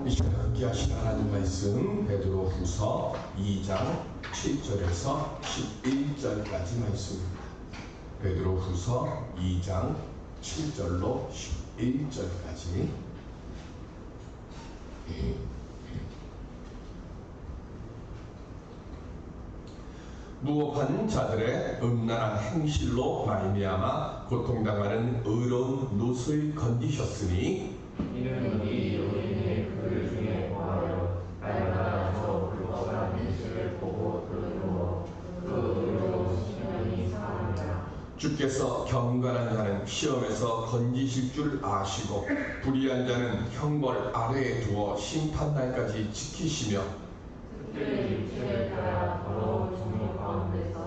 이 시간에 함께 하신 하나님 말씀 베드로후서 2장 7절에서 11절까지 말씀입니다. 베드로후서 2장 7절로 11절까지. 무업한 자들의 음란한 행실로 말미암아 고통당하는 의로운 롯을 건지셨으니 이는 이 요인의 글 중에 보하여 날마다 저 불법한 행실을 보고 들으므로 그 의로운 심령이 상하니라. 주께서 경건한 자는 시험에서 건지실 줄 아시고 불의한 자는 형벌 아래에 두어 심판날까지 지키시며 특별히 육체를 따라 더러운 종로 가운데서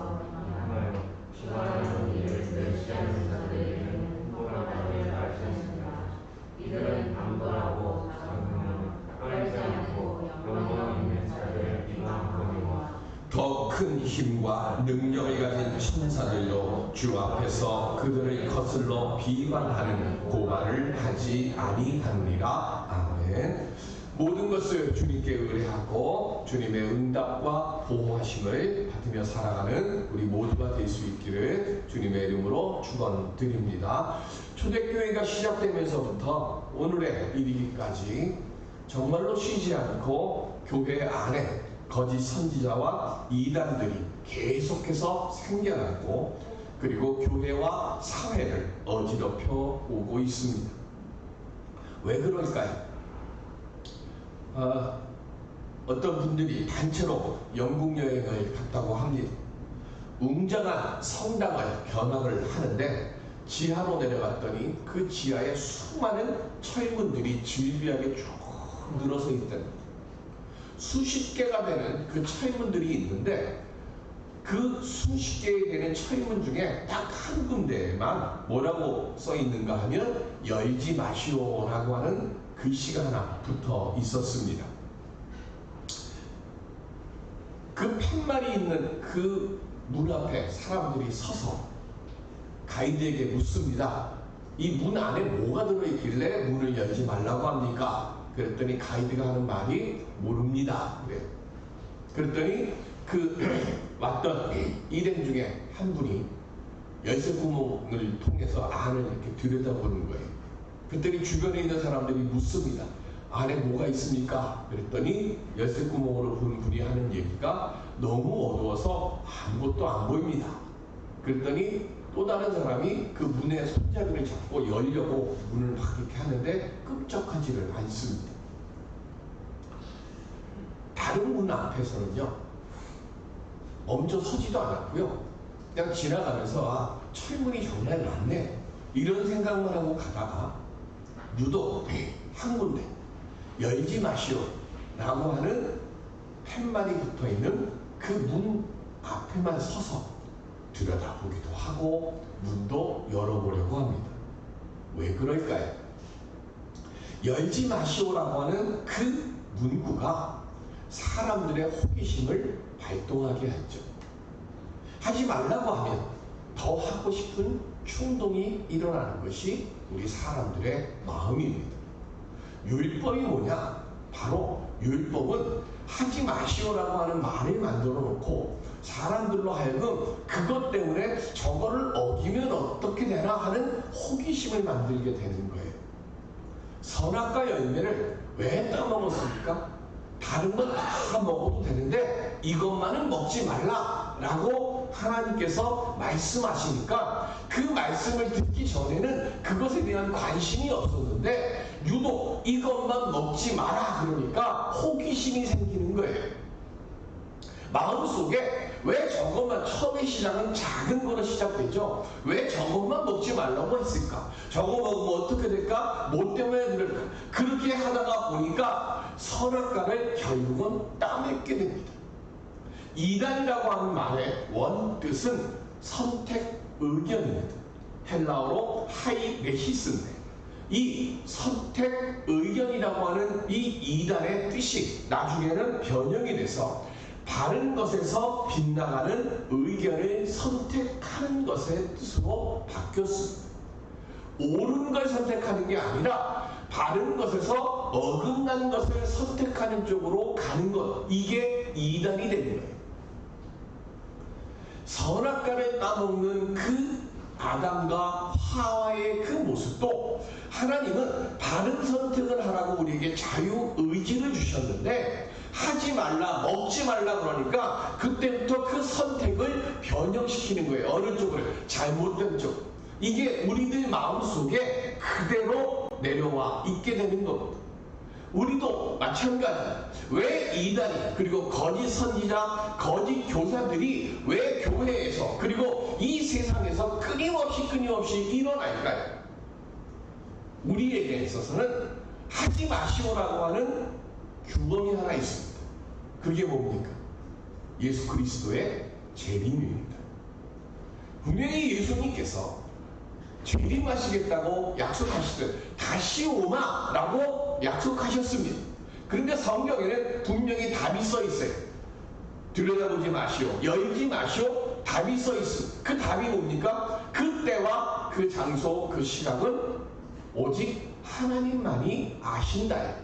향하여 주관하는 일을 멸시하는 자들에게는 뭐라고 말씀하시니라. 이들은 강도하고 장명하며 깔지 않고 영광 있는 자들을 비방하거니와 더 큰 힘과 능력을 가진 천사들도 주 앞에서 그들을 거슬러 비방하는 고발을 하지 아니하느니라. 아멘. 모든 것을 주님께 의뢰하고 주님의 응답과 보호하심을 받으며 살아가는 우리 모두가 될 수 있기를 주님의 이름으로 축원드립니다. 초대교회가 시작되면서부터 오늘에 이르기까지 정말로 쉬지 않고 교회 안에 거짓 선지자와 이단들이 계속해서 생겨났고 그리고 교회와 사회를 어지럽혀 오고 있습니다. 왜 그럴까요? 어떤 분들이 단체로 영국 여행을 갔다고 합니다. 웅장한 성당을 견학을 하는데 지하로 내려갔더니 그 지하에 수많은 철문들이 질비하게 쭉 늘어서 있답니다. 수십 개가 되는 그 철문들이 있는데 그 수십 개 되는 철문 중에 딱 한 군데에만 뭐라고 써 있는가 하면 열지 마시오라고 하는 글씨가 하나 붙어 있었습니다. 그 팻말이 있는 그 문 앞에 사람들이 서서 가이드에게 묻습니다. 이 문 안에 뭐가 들어있길래 문을 열지 말라고 합니까? 그랬더니 가이드가 하는 말이 모릅니다. 그래요. 그랬더니 그 왔던 일행 중에 한 분이 열쇠 구멍을 통해서 안을 이렇게 들여다보는 거예요. 그랬더니 주변에 있는 사람들이 묻습니다. 안에 뭐가 있습니까? 그랬더니 열쇠 구멍으로 본 분이 하는 얘기가 너무 어두워서 아무것도 안 보입니다. 그랬더니 또 다른 사람이 그 문의 손잡이를 잡고 열려고 문을 막 이렇게 하는데 끔찍하지를 않습니다. 다른 문 앞에서는요 멈춰 서지도 않았고요 그냥 지나가면서 철문이 정말 많네 이런 생각만 하고 가다가 유독 한 군데 열지 마시오 라고 하는 팻말이 붙어있는 그 문 앞에만 서서 들여다보기도 하고 문도 열어보려고 합니다. 왜 그럴까요? 열지 마시오라고 하는 그 문구가 사람들의 호기심을 발동하게 했죠. 하지 말라고 하면 더 하고 싶은 충동이 일어나는 것이 우리 사람들의 마음입니다. 율법이 뭐냐? 바로 율법은 하지 마시오라고 하는 말을 만들어 놓고 사람들로 하여금 그것 때문에 저거를 어기면 어떻게 되나 하는 호기심을 만들게 되는 거예요. 선악과 열매를 왜 따먹었습니까? 다른 건 다 먹어도 되는데 이것만은 먹지 말라라고 하나님께서 말씀하시니까 그 말씀을 듣기 전에는 그것에 대한 관심이 없었는데 유독 이것만 먹지 마라 그러니까 호기심이 생기는 거예요. 마음속에 왜 저것만 처음에 시작은 작은 거로 시작되죠. 왜 저것만 먹지 말라고 했을까? 저거 먹으면 어떻게 될까? 뭐 때문에 그럴까? 그렇게 하다가 보니까 선악과를 결국은 따먹게 됩니다. 이단이라고 하는 말의 원뜻은 선택 의견입니다. 헬라어로 하이레시스인데 이 선택 의견이라고 하는 이 이단의 뜻이 나중에는 변형이 돼서 바른 것에서 빗나가는 의견을 선택하는 것의 뜻으로 바뀌었습니다. 옳은 걸 선택하는 게 아니라 바른 것에서 어긋난 것을 선택하는 쪽으로 가는 것, 이게 이단이 되는 거예요. 선악과를 따먹는 그 아담과 하와의 그 모습도 하나님은 바른 선택을 하라고 우리에게 자유의지를 주셨는데 하지 말라, 먹지 말라 그러니까 그때부터 그 선택을 변형시키는 거예요. 어느 쪽을? 잘못된 쪽. 이게 우리들 마음속에 그대로 내려와 있게 되는 겁니다. 우리도 마찬가지. 왜 이단이 그리고 거짓 선지자, 거짓 교사들이 왜 교회에서 그리고 이 세상에서 끊임없이 일어날까요? 우리에게 있어서는 하지 마시오라고 하는 규범이 하나 있습니다. 그게 뭡니까? 예수 그리스도의 재림입니다. 분명히 예수님께서 재림하시겠다고 약속하시듯 다시 오마 라고 약속하셨습니다. 그런데 성경에는 분명히 답이 써 있어요. 들여다보지 마시오, 열지 마시오, 답이 써 있습니다. 그 답이 뭡니까? 그 때와 그 장소, 그 시각은 오직 하나님만이 아신다.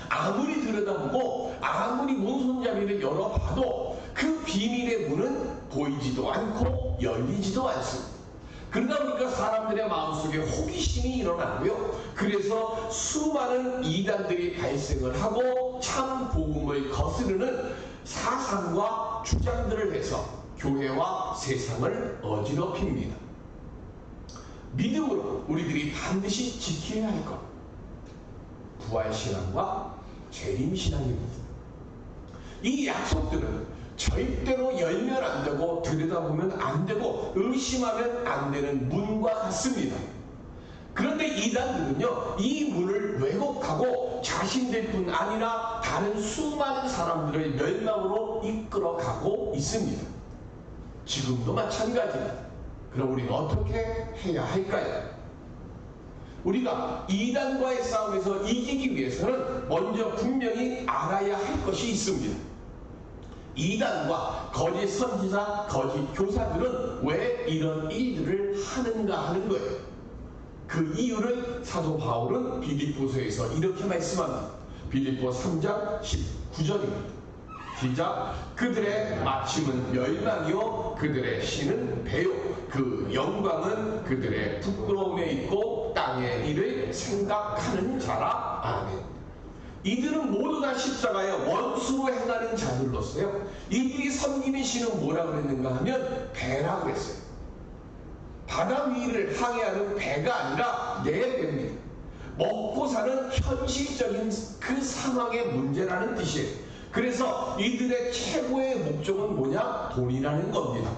아무리 들여다보고 아무리 문손잡이를 열어봐도 그 비밀의 문은 보이지도 않고 열리지도 않습니다. 그러다 보니까 사람들의 마음속에 호기심이 일어나고요. 그래서 수많은 이단들이 발생을 하고 참 복음을 거스르는 사상과 주장들을 해서 교회와 세상을 어지럽힙니다. 믿음으로 우리들이 반드시 지켜야 할 것, 부활신앙과 재림신앙입니다. 이 약속들은 절대로 열면 안 되고 들여다보면 안 되고 의심하면 안 되는 문과 같습니다. 그런데 이단들은요, 이 문을 왜곡하고 자신들뿐 아니라 다른 수많은 사람들을 멸망으로 이끌어가고 있습니다. 지금도 마찬가지입니다. 그럼 우리는 어떻게 해야 할까요? 우리가 이단과의 싸움에서 이기기 위해서는 먼저 분명히 알아야 할 것이 있습니다. 이단과 거짓 선지자, 거짓 교사들은 왜 이런 일들을 하는가 하는 거예요. 그 이유를 사도 바울은 빌립보서에서 이렇게 말씀합니다. 빌립보 3장 19절입니다. 시작. 그들의 마침은 멸망이요 그들의 신은 배요 그 영광은 그들의 부끄러움에 있고 땅의 일을 생각하는 자라. 아멘. 이들은 모두 다 십자가에 원수로 행하는 자들로서요. 이들이 섬기는 신은 뭐라 그랬는가 하면 배라 그랬어요. 바다 위를 항해하는 배가 아니라 내 배입니다. 먹고 사는 현실적인 그 상황의 문제라는 뜻이에요. 그래서 이들의 최고의 목적은 뭐냐? 돈이라는 겁니다.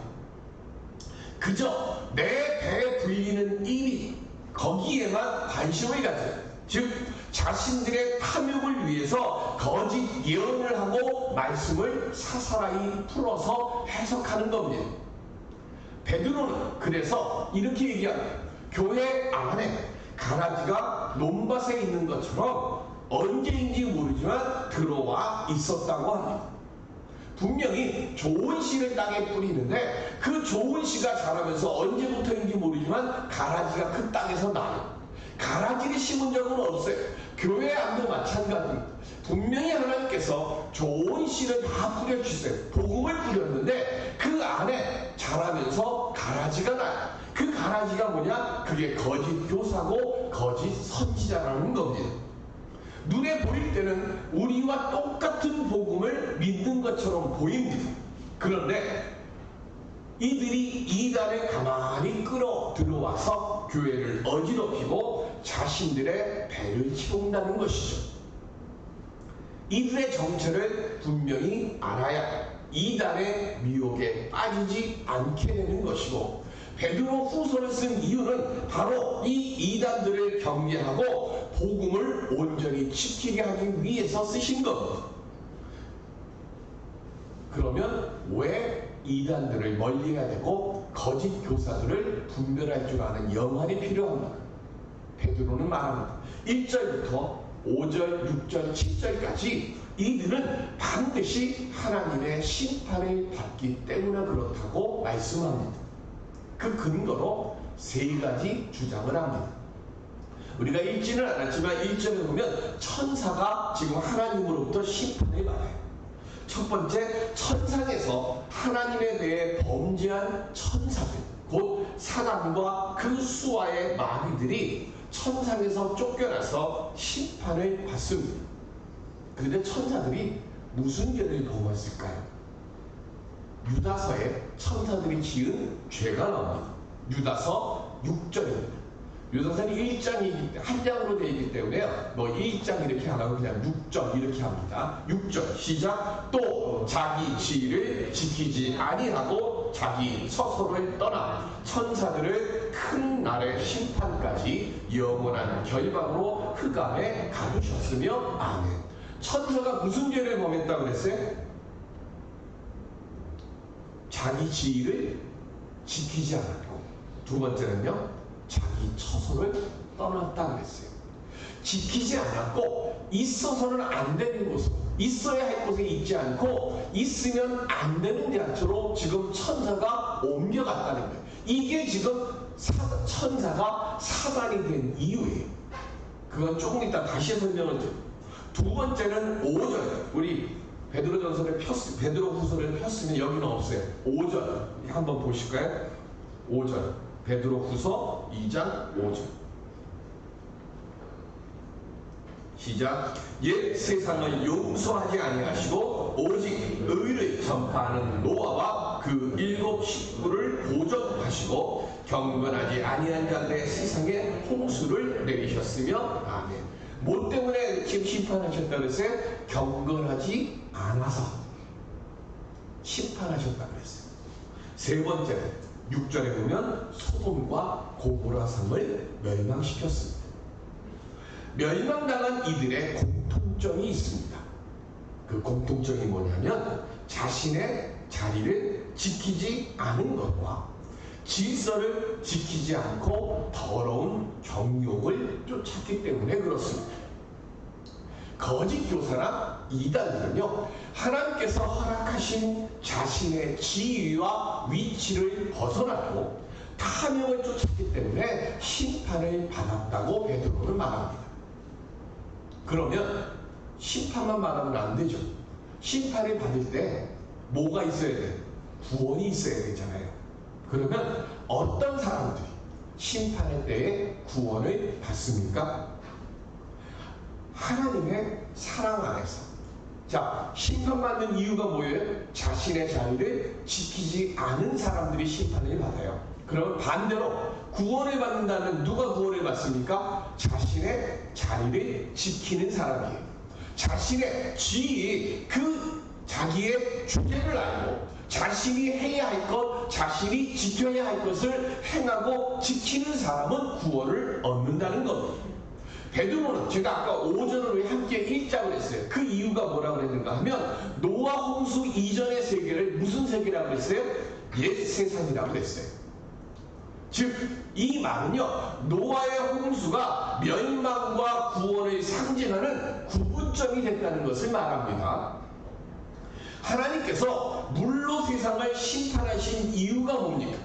그저 내 배에 불리는 일이 거기에만 관심을 가져요. 즉 자신들의 탐욕을 위해서 거짓 예언을 하고 말씀을 사사라이 풀어서 해석하는 겁니다. 베드로는 그래서 이렇게 얘기합니다. 교회 안에 가라지가 논밭에 있는 것처럼 언제인지 모르지만 들어와 있었다고 합니다. 분명히 좋은 씨를 땅에 뿌리는데 그 좋은 씨가 자라면서 언제부터인지 모르지만 가라지가 그 땅에서 나요. 가라지를 심은 적은 없어요. 교회 안도 마찬가지입니다. 분명히 하나님께서 좋은 씨를 다 뿌려주세요. 복음을 뿌렸는데 그 안에 자라면서 가라지가 나요. 그 가라지가 뭐냐? 그게 거짓 교사고 거짓 선지자라는 겁니다. 눈에 보일 때는 우리와 똑같은 복음을 믿는 것처럼 보입니다. 그런데 이들이 이단에 가만히 끌어 들어와서 교회를 어지럽히고 자신들의 배를 채운다는 것이죠. 이들의 정체를 분명히 알아야 이단의 미혹에 빠지지 않게 되는 것이고, 베드로 후서를 쓴 이유는 바로 이 이단들을 경계하고 복음을 온전히 지키게 하기 위해서 쓰신 겁니다. 그러면 왜 이단들을 멀리해야 되고 거짓 교사들을 분별할 줄 아는 영안이 필요합니다. 베드로는 말합니다. 1절부터 5절, 6절, 7절까지 이들은 반드시 하나님의 심판을 받기 때문에 그렇다고 말씀합니다. 그 근거로 세 가지 주장을 합니다. 우리가 읽지는 않았지만 1절에 보면 천사가 지금 하나님으로부터 심판을 받아요. 첫 번째, 천상에서 하나님에 대해 범죄한 천사들, 곧 사단과 그 수와의 마귀들이 천상에서 쫓겨나서 심판을 받습니다. 그런데 천사들이 무슨 죄를 범했을까요? 유다서에 천사들이 지은 죄가 나옵니다. 유다서 6절입니다. 유다서는 1장이 한 장으로 되어 있기 때문에 뭐 1장 이렇게 안 하고 그냥 6절 이렇게 합니다. 6절 시작. 또 자기 지위를 지키지 아니하고 자기 처소를 떠나 천사들을 큰 날의 심판까지 영원한 결박으로 흑암에 가두셨으며 아멘. 천사가 무슨 죄를 범했다고 그랬어요? 자기 지위를 지키지 않았고, 두 번째는요, 자기 처소를 떠났다 그랬어요. 지키지 않았고 있어서는 안 되는 곳으로, 있어야 할 곳에 있지 않고 있으면 안 되는 장소로 지금 천사가 옮겨갔다는 거예요. 이게 지금 천사가 사단이 된 이유예요. 그건 조금 이따 다시 설명을 드릴게요. 두 번째는 5절. 우리 베드로후서를 폈으면 여기는 없어요. 5절 한번 보실까요? 5절 베드로후서 2장 5절 시작. 옛 세상을 용서하지 아니하시고 오직 의를 전파하는 노아와 그 7 식구를 보존하시고 경건하지 아니한 자들의 세상에 홍수를 내리셨으며 아멘. 뭐 때문에 지금 심판하셨다 그랬어요? 경건하지 않아서 심판하셨다 그랬어요. 세 번째 6절에 보면 소돔과 고모라 성을 멸망시켰습니다. 멸망당한 이들의 공통점이 있습니다. 그 공통점이 뭐냐면 자신의 자리를 지키지 않은 것과 질서를 지키지 않고 더러운 정욕을 쫓았기 때문에 그렇습니다. 거짓 교사나 이단들은요, 하나님께서 허락하신 자신의 지위와 위치를 벗어나고 탐욕을 쫓았기 때문에 심판을 받았다고 베드로는 말합니다. 그러면 심판만 말하면 안 되죠. 심판을 받을 때 뭐가 있어야 돼요? 구원이 있어야 되잖아요. 그러면 어떤 사람들이 심판의 때에 구원을 받습니까? 하나님의 사랑 안에서. 자, 심판받는 이유가 뭐예요? 자신의 자리를 지키지 않은 사람들이 심판을 받아요. 그럼 반대로 구원을 받는다면 누가 구원을 받습니까? 자신의 자리를 지키는 사람이에요. 자신의 지위, 그 자기의 주제를 알고 자신이 해야 할 것, 자신이 지켜야 할 것을 행하고 지키는 사람은 구원을 얻는다는 겁니다. 베드로는 제가 아까 5절을 함께 읽자고 했어요. 그 이유가 뭐라고 그랬는가 하면 노아 홍수 이전의 세계를 무슨 세계라고 했어요? 옛 세상이라고 했어요. 즉, 이 말은요, 노아의 홍수가 멸망과 구원을 상징하는 구분점이 됐다는 것을 말합니다. 하나님께서 물로 세상을 심판하신 이유가 뭡니까?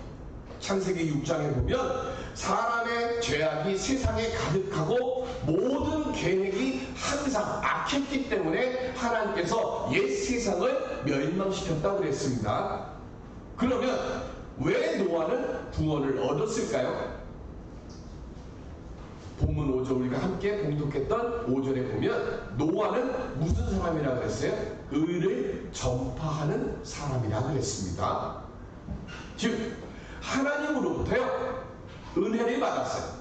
창세기 6장에 보면 사람의 죄악이 세상에 가득하고 모든 계획이 항상 악했기 때문에 하나님께서 옛 세상을 멸망시켰다고 그랬습니다. 그러면 왜 노아는 구원을 얻었을까요? 본문 5절 우리가 함께 봉독했던 5절에 보면 노아는 무슨 사람이라고 했어요? 의를 전파하는 사람이라고 그랬습니다. 즉 하나님으로부터요 은혜를 받았어요.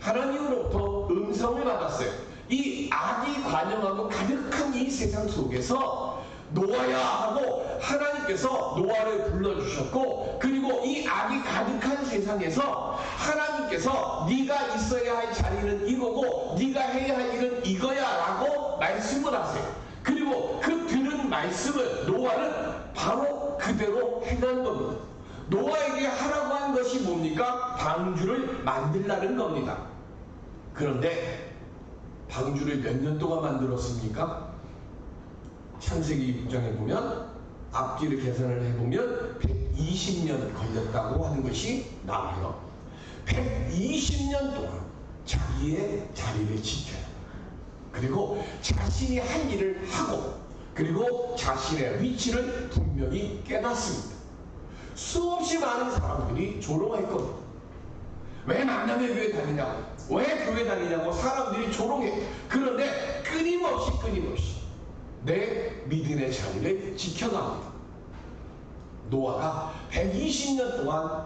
하나님으로부터 음성을 받았어요. 이 악이 관영하고 가득한 이 세상 속에서 노아야 하고 하나님께서 노아를 불러주셨고, 그리고 이 악이 가득한 세상에서 하나님께서 네가 있어야 할 자리는 이거고 네가 해야 할 일은 이거야 라고 말씀을 하세요. 그리고 그 들은 말씀을 노아는 바로 그대로 행한 겁니다. 노아에게 하라고 한 것이 뭡니까? 방주를 만들라는 겁니다. 그런데 방주를 몇 년 동안 만들었습니까? 창세기 6장에 보면 앞뒤를 계산을 해보면 120년 걸렸다고 하는 것이 나와요. 120년 동안 자기의 자리를 지켜요. 그리고 자신이 한 일을 하고, 그리고 자신의 위치를 분명히 깨닫습니다. 수없이 많은 사람들이 조롱했거든요. 왜 만남의 교회 다니냐고, 왜 교회 다니냐고 사람들이 조롱해. 그런데 끊임없이 내 믿음의 자리를 지켜갑니다. 노아가 120년 동안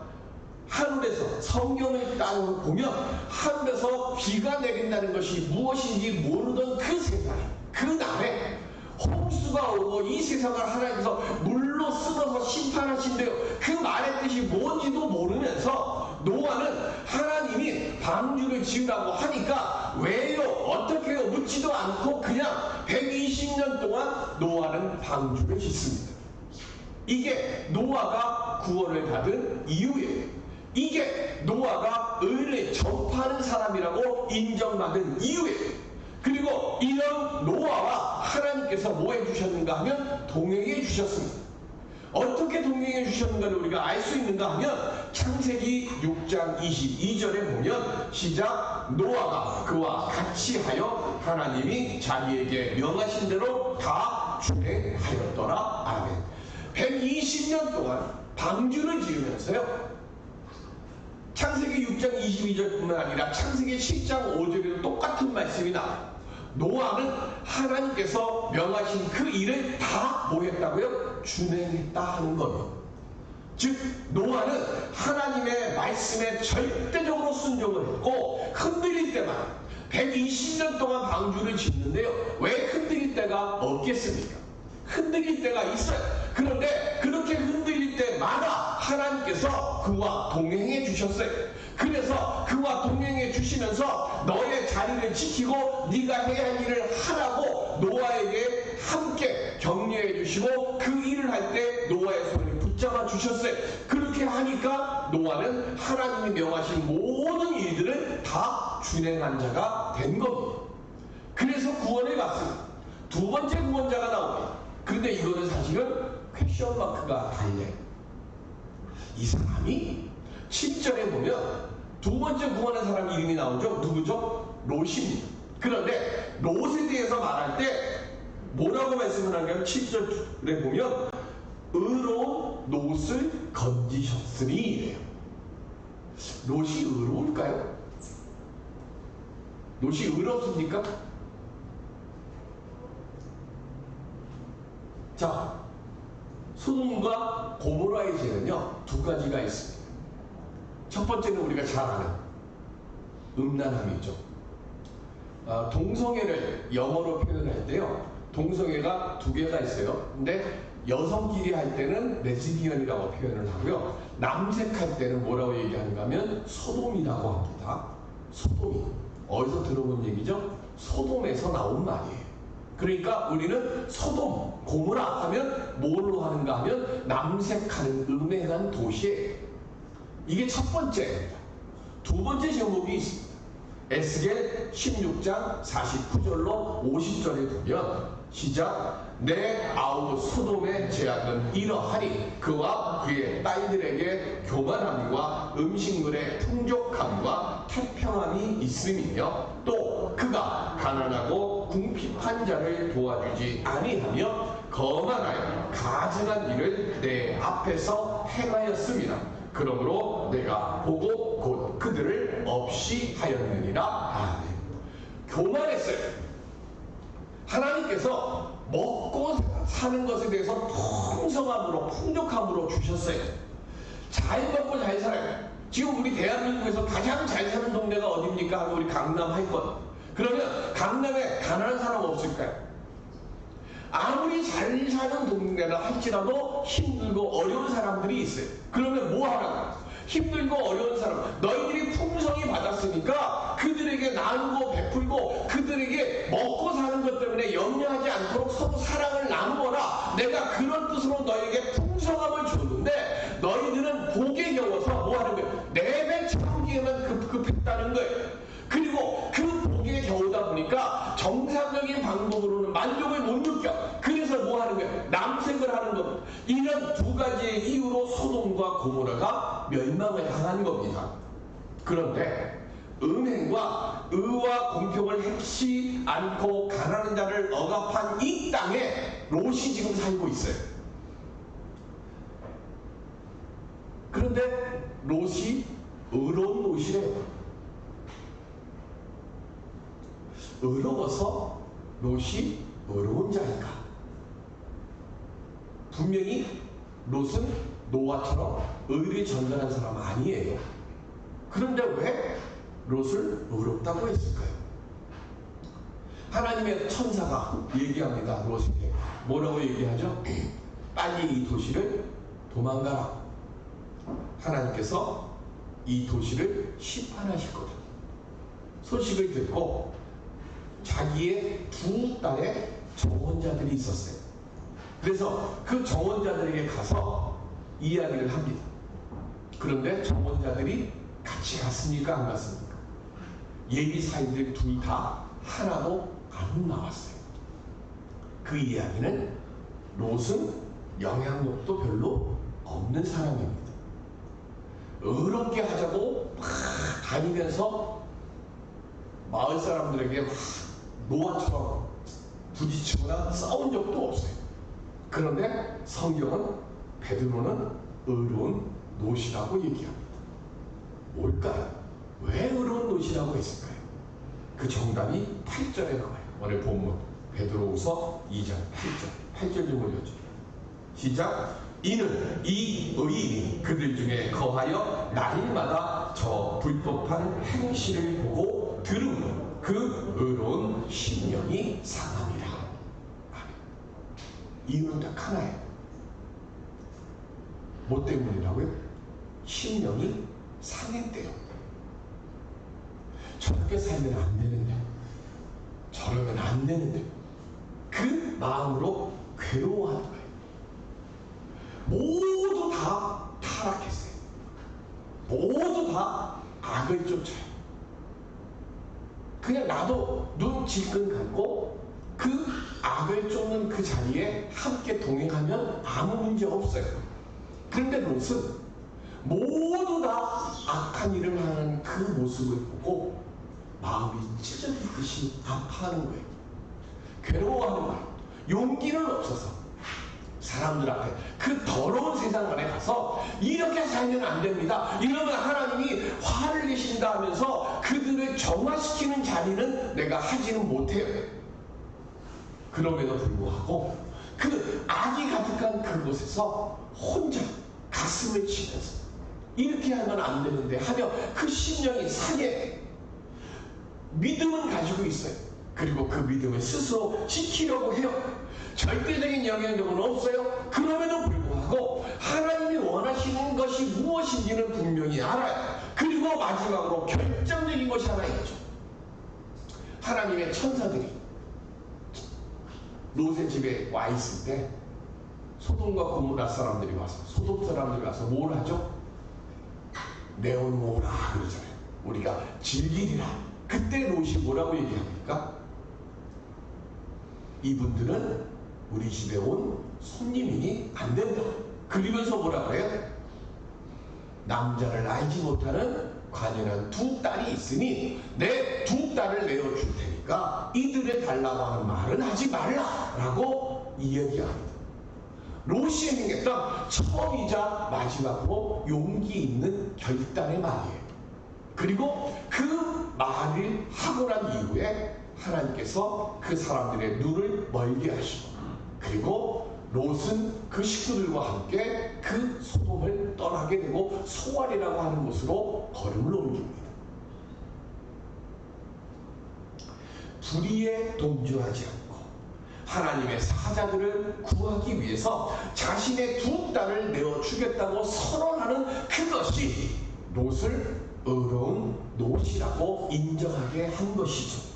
하늘에서, 성경을 따로 보면 하늘에서 비가 내린다는 것이 무엇인지 모르던 그 세상에, 그 날에 홍수가 오고 이 세상을 하나님께서 물로 쓸어서 심판하신대요. 그 말의 뜻이 뭔지도 모르면서 노아는 하나님이 방주를 지으라고 하니까 왜요? 어떻게 해요? 묻지도 않고 그냥 120년 동안 노아는 방주를 짓습니다. 이게 노아가 구원을 받은 이유예요. 이게 노아가 의를 전파하는 사람이라고 인정받은 이유예요. 그리고 이런 노아와 하나님께서 뭐 해주셨는가 하면 동행해 주셨습니다. 어떻게 동행해 주셨는가를 우리가 알 수 있는가 하면 창세기 6장 22절에 보면 시작, 노아가 그와 같이 하여 하나님이 자기에게 명하신 대로 다 준행하였더라. 아멘. 120년 동안 방주를 지으면서요, 창세기 6장 22절뿐만 아니라 창세기 10장 5절에도 똑같은 말씀이 나와요. 노아는 하나님께서 명하신 그 일을 다 뭐 했다고요? 준행했다 하는 거예요. 즉 노아는 하나님의 말씀에 절대적으로 순종을 했고, 흔들릴 때만 120년 동안 방주를 짓는데요, 왜 흔들릴 때가 없겠습니까? 흔들릴 때가 있어요. 그런데 그렇게 흔들릴 때마다 하나님께서 그와 동행해 주셨어요. 그래서 그와 동행해 주시면서 너의 자리를 지키고 네가 해야 할 일을 하라고 노아에게 함께 격려해 주시고, 그 일을 할 때 노아의 손을 붙잡아 주셨어요. 그렇게 하니까 노아는 하나님이 명하신 모든 일들을 다 준행한 자가 된 겁니다. 그래서 구원을 받습니다. 두 번째 구원자가 나옵니다. 그런데 이거는 사실은 퀘션 마크가 달려요. 이 사람이 10절에 보면 두 번째 구원한 사람 이름이 나오죠. 누구죠? 롯입니다. 그런데 롯에 대해서 말할 때 뭐라고 말씀을 하냐면 7절에 보면 의로운 롯을 건지셨으니 이래요. 롯이 의로울까요? 롯이 의롭습니까? 자, 소돔과 고모라의 죄는요, 두 가지가 있습니다. 첫 번째는 우리가 잘 아는 음란함이죠. 동성애를 영어로 표현할 때요, 동성애가 두 개가 있어요. 근데 여성끼리 할 때는 레즈비언이라고 표현을 하고요, 남색할 때는 뭐라고 얘기하는가 하면 소돔이라고 합니다. 소돔이 어디서 들어본 얘기죠? 소돔에서 나온 말이에요. 그러니까 우리는 소돔, 고모라 하면 뭘로 하는가 하면 남색하는 음행한 도시예요. 이게 첫 번째입니다. 두 번째 제목이 있습니다. 에스겔 16장 49절로 50절에 보면 시작, 내 아우 소돔의 죄악은 이러하니 그와 그의 딸들에게 교만함과 음식물의 풍족함과 태평함이 있음이며, 또 그가 가난하고 궁핍한 자를 도와주지 아니하며 거만하여 가증한 일을 내 앞에서 행하였습니다. 그러므로 내가 보고 곧 그들을 없이 하였느니라. 아멘. 교만했어요. 하나님께서 먹고 사는 것에 대해서 풍성함으로 풍족함으로 주셨어요. 잘 먹고 잘 살아요. 지금 우리 대한민국에서 가장 잘 사는 동네가 어디입니까? 하면 우리 강남 할것. 그러면 강남에 가난한 사람 없을까요? 아무리 잘 사는 동네라 할지라도 힘들고 어려운 사람들이 있어요. 그러면 뭐 하라고? 힘들고 어려운 사람, 너희들이 풍성히 받았으니까 그들에게 나누고 베풀고 그들에게 먹고 사는 것 때문에 염려하지 않도록 서로 사랑을 나누어라. 내가 그런 뜻으로 너희에게 풍성함을 줬는데 너희들은 복에 겨워서 뭐 하는 거예요? 내 배 채우기에만 급급했다는 거예요. 그리고 그 복에 겨우다 보니까 정상적인 방법으로는 만족을 못 느껴. 그래서 뭐 하는 거예요? 남색을 하는 겁니다. 이런 두 가지의 이유로 소돔과 고모라가 멸망을 당한 겁니다. 그런데 음행과 의와 공평을 행치 않고 가난한 자를 억압한 이 땅에 롯이 지금 살고 있어요. 그런데 롯이 의로운 롯이래요. 의로워서 롯이 의로운 자인가? 분명히 롯은 노아처럼 의를 전전한 사람 아니에요. 그런데 왜 롯을 의롭다고 했을까요? 하나님의 천사가 얘기합니다. 롯에게 뭐라고 얘기하죠? 빨리 이 도시를 도망가라. 하나님께서 이 도시를 심판하실 거다. 소식을 듣고 자기의 두 딸의 정원자들이 있었어요. 그래서 그 정원자들에게 가서 이야기를 합니다. 그런데 정원자들이 같이 갔습니까? 안 갔습니까? 예비사인들 둘 다 하나도 안 나왔어요. 그 이야기는 롯은 영향력도 별로 없는 사람입니다. 의롭게 하자고 막 다니면서 마을 사람들에게 막 노아처럼 부딪히거나 싸운 적도 없어요. 그런데 성경은 베드로는 의로운 롯이라고 얘기합니다. 뭘까요? 왜 의로운 롯이라고 했을까요? 그 정답이 8절에 나와요. 오늘 본문 베드로후서 2장 8절 좀 올려주세요. 시작. 이는 이 의인이 그들 중에 거하여 날마다 저 불법한 행실을 보고 들으므로 그 의로운 심령이 상함이라. 이유는 딱 하나예요. 뭐 때문이라고요? 심령이 상했대요. 저렇게 살면 안 되는데, 저러면 안 되는데, 그 마음으로 괴로워하는 거예요. 모두 다 타락했어요. 모두 다 악을 쫓아요. 그냥 나도 눈 질끈 감고 그 악을 쫓는 그 자리에 함께 동행하면 아무 문제 없어요. 그런데 롯은 모두 다 악한 일을 하는 그 모습을 보고 마음이 찢어지듯이 아파하는 거예요. 괴로워하는 거예요. 용기는 없어서 사람들 앞에 그 더러운 세상 안에 가서 이렇게 살면 안 됩니다. 이러면 하나님이 화를 내신다 하면서 그들을 정화시키는 자리는 내가 하지는 못해요. 그럼에도 불구하고 그 악이 가득한 그곳에서 혼자 가슴을 치면서 이렇게 하면 안 되는데 하며 그 심령이 상해. 믿음은 가지고 있어요. 그리고 그 믿음을 스스로 지키려고 해요. 절대적인 영향력은 없어요. 그럼에도 불구하고 하나님이 원하시는 것이 무엇인지는 분명히 알아요. 그리고 마지막으로 결정적인 것이 하나 있죠. 하나님의 천사들이 롯의 집에 와 있을 때 소돔과 고모라 사람들이 와서 소돔 사람들이 와서 뭘 하죠? 내어놓으라 그러잖아요. 우리가 즐기리라. 그때 롯이 뭐라고 얘기합니까? 이분들은 우리 집에 온 손님이니 안 된다. 그러면서 뭐라 그래요? 남자를 알지 못하는 관연한 두 딸이 있으니 내 두 딸을 내어줄 테니까 이들을 달라고 하는 말은 하지 말라라고 이야기합니다. 롯이 행했던 처음이자 마지막으로 용기 있는 결단의 말이에요. 그리고 그 말을 하고 난 이후에 하나님께서 그 사람들의 눈을 멀게 하시고 그리고 롯은 그 식구들과 함께 그 소돔을 떠나게 되고 소알이라고 하는 곳으로 걸음을 옮깁니다. 불의에 동조하지 않고 하나님의 사자들을 구하기 위해서 자신의 두 딸을 내어주겠다고 선언하는 그것이 롯을 의로운 롯이라고 인정하게 한 것이죠.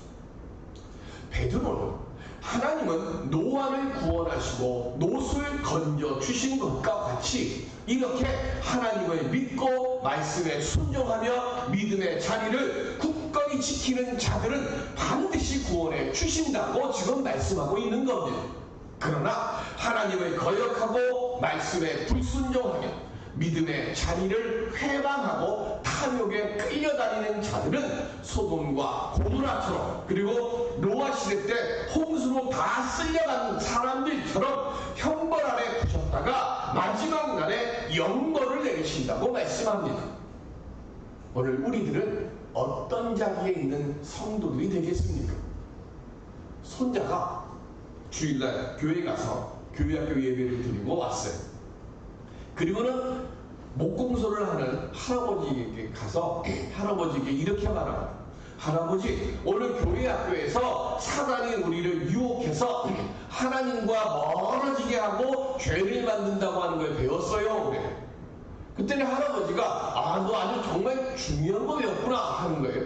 베드로는 하나님은 노아를 구원하시고 롯을 건져 주신 것과 같이 이렇게 하나님을 믿고 말씀에 순종하며 믿음의 자리를 굳건히 지키는 자들은 반드시 구원해 주신다고 지금 말씀하고 있는 겁니다. 그러나 하나님을 거역하고 말씀에 불순종하며 믿음의 자리를 회방하고 탐욕에 끌려다니는 자들은 소돔과 고모라처럼, 그리고 노아 시대 때 홍수로 다 쓸려간 사람들처럼 형벌 아래 두셨다가 마지막 날에 영벌을 내리신다고 말씀합니다. 오늘 우리들은 어떤 자리에 있는 성도들이 되겠습니까? 손자가 주일날 교회 가서 교회학교 예배를 드리고 왔어요. 그리고는 목공소를 하는 할아버지에게 가서 할아버지에게 이렇게 말합니다. 할아버지, 오늘 교회학교에서 사단이 우리를 유혹해서 하나님과 멀어지게 하고 죄를 만든다고 하는 걸 배웠어요. 그래. 그때는 할아버지가 너 아주 정말 중요한 거 배웠구나 하는 거예요.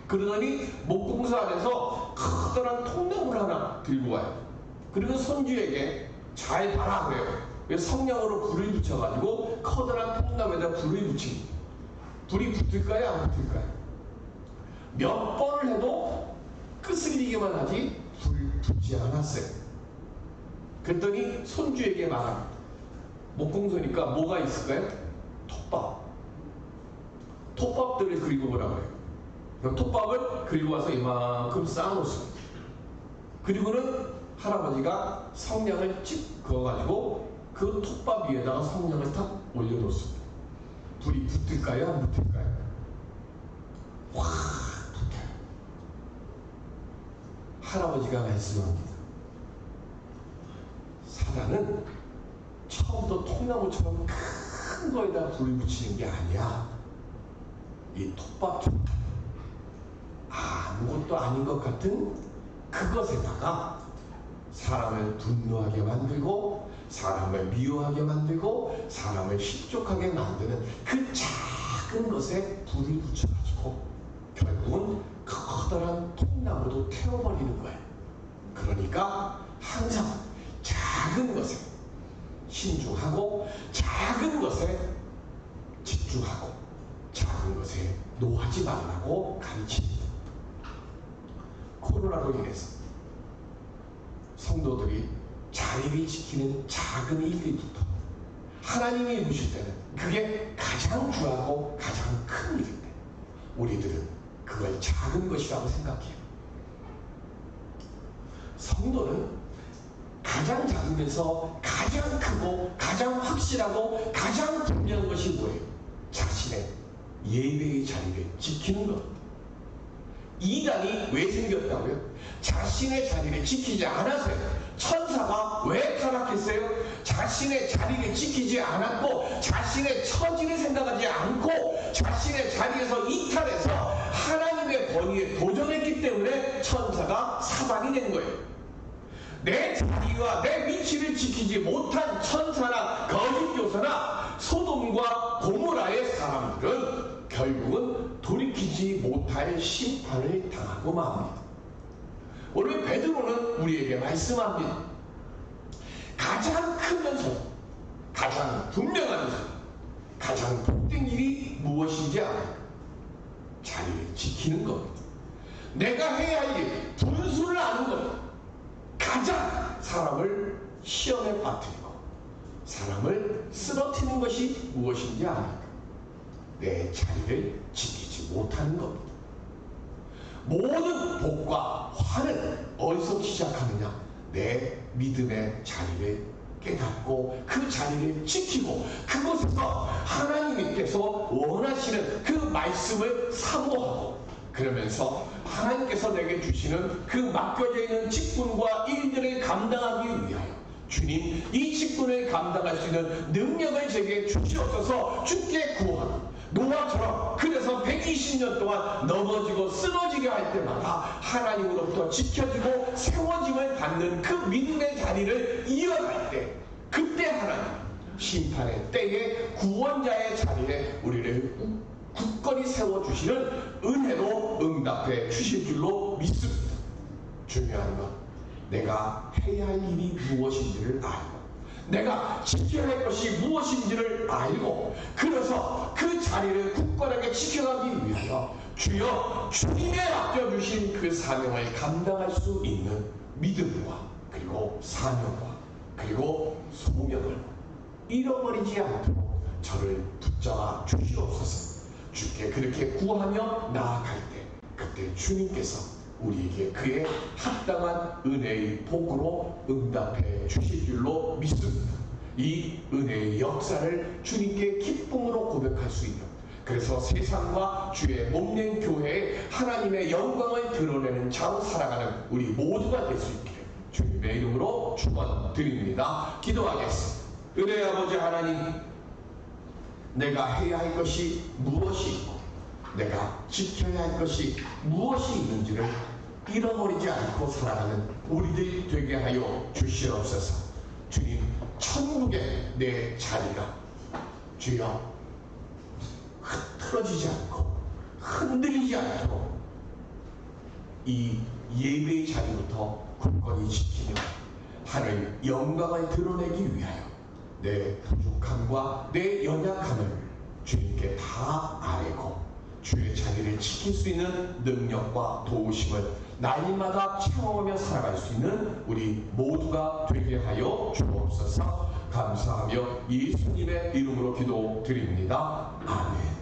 그러더니 목공소 안에서 커다란 통나무를 하나 들고 와요. 그리고 손주에게 잘 봐라 그래요. 성냥으로 불을 붙여가지고 커다란 통나무에다 불을 붙입니다. 불이 붙을까요? 안 붙을까요? 몇 번을 해도 끄스리기만 하지 불이 붙지 않았어요. 그랬더니 손주에게 말합니다. 목공소니까 뭐가 있을까요? 톱밥들을 그리고 오라고 해요. 그럼 톱밥을 그리고 와서 이만큼 쌓아놓습니다. 그리고는 할아버지가 성냥을 찍 그어가지고 그 톱밥 위에다가 성냥을 탁 올려놓습니다. 불이 붙을까요? 안 붙을까요? 확 붙어요. 할아버지가 말씀합니다. 사단은 처음부터 통나무처럼 큰 거에다 불을 붙이는 게 아니야. 이 톱밥처럼 아무것도 아닌 것 같은 그것에다가 사람을 분노하게 만들고, 사람을 미워하게 만들고, 사람을 실족하게 만드는 그 작은 것에 불을 붙여가지고 결국은 커다란 통나무도 태워버리는 거예요. 그러니까 항상 작은 것에 신중하고, 작은 것에 집중하고, 작은 것에 노하지 말라고 가르칩니다. 코로나로 인해서 성도들이 자리를 지키는 작은 일들부터 하나님이 이루실 때는 그게 가장 귀하고 가장 큰 일인데 우리들은 그걸 작은 것이라고 생각해요. 성도는 가장 작으면서 가장 크고 가장 확실하고 가장 분명한 것이 뭐예요? 자신의 예배의 자리를 지키는 것. 이단이 왜 생겼다고요? 자신의 자리를 지키지 않아서요. 천사가 왜 타락했어요? 자신의 자리를 지키지 않았고, 자신의 처지를 생각하지 않고, 자신의 자리에서 이탈해서 하나님의 권위에 도전했기 때문에 천사가 사단이 된 거예요. 내 자리와 내 위치를 지키지 못한 천사나 거짓 교사나 소돔과 고모라의 사람들은 결국은 돌이키지 못할 심판을 당하고 맙니다. 오늘 베드로는 우리에게 말씀합니다. 가장 크면서 가장 분명하면서 가장 복된 일이 무엇인지 알아요. 자리를 지키는 겁니다. 내가 해야 할 일, 분수를 아는 겁니다. 가장 사람을 시험에 빠뜨리고 사람을 쓰러뜨리는 것이 무엇인지 아니까 내 자리를 지키지 못하는 겁니다. 모든 복과 화는 어디서 시작하느냐? 내 믿음의 자리를 깨닫고 그 자리를 지키고 그곳에서 하나님께서 원하시는 그 말씀을 사모하고, 그러면서 하나님께서 내게 주시는 그 맡겨져 있는 직분과 일들을 감당하기 위하여 주님, 이 직분을 감당할 수 있는 능력을 제게 주시옵소서 주께 구하고, 노아처럼 그래서 120년 동안 넘어지고 쓰러지게 할 때마다 하나님으로부터 지켜지고 세워짐을 받는 그 믿음의 자리를 이어갈 때, 그때 하나님 심판의 때에 구원자의 자리에 우리를 굳건히 세워주시는 은혜로 응답해 주실 줄로 믿습니다. 중요한 건 내가 해야 할 일이 무엇인지를 알고, 내가 지켜야 할 것이 무엇인지를 알고, 그래서 그 자리를 굳건하게 지켜가기 위하여 주여 주님의 맡겨주신 그 사명을 감당할 수 있는 믿음과 그리고 사명과 그리고 소명을 잃어버리지 않도록 저를 붙잡아 주시옵소서. 주께 그렇게 구하며 나아갈 때 그때 주님께서 우리에게 그의 합당한 은혜의 복으로 응답해 주실 줄로 믿습니다. 이 은혜의 역사를 주님께 기쁨으로 고백할 수 있는, 그래서 세상과 주의 몸된 교회에 하나님의 영광을 드러내는 자로 살아가는 우리 모두가 될 수 있기를 주님의 이름으로 축원드립니다. 기도하겠습니다. 은혜의 아버지 하나님, 내가 해야 할 것이 무엇이 있고 내가 지켜야 할 것이 무엇이 있는지를 잃어버리지 않고 살아가는 우리들이 되게 하여 주시옵소서. 주님, 천국의 내 자리가 주여 흐트러지지 않고 흔들리지 않도록 이 예배의 자리부터 굳건히 지키며 하나님 영광을 드러내기 위하여 내 부족함과 내 연약함을 주님께 다 아뢰고 주의 자리를 지킬 수 있는 능력과 도우심을 날마다 체험하며 살아갈 수 있는 우리 모두가 되게 하여 주옵소서. 감사하며 예수님의 이름으로 기도드립니다. 아멘.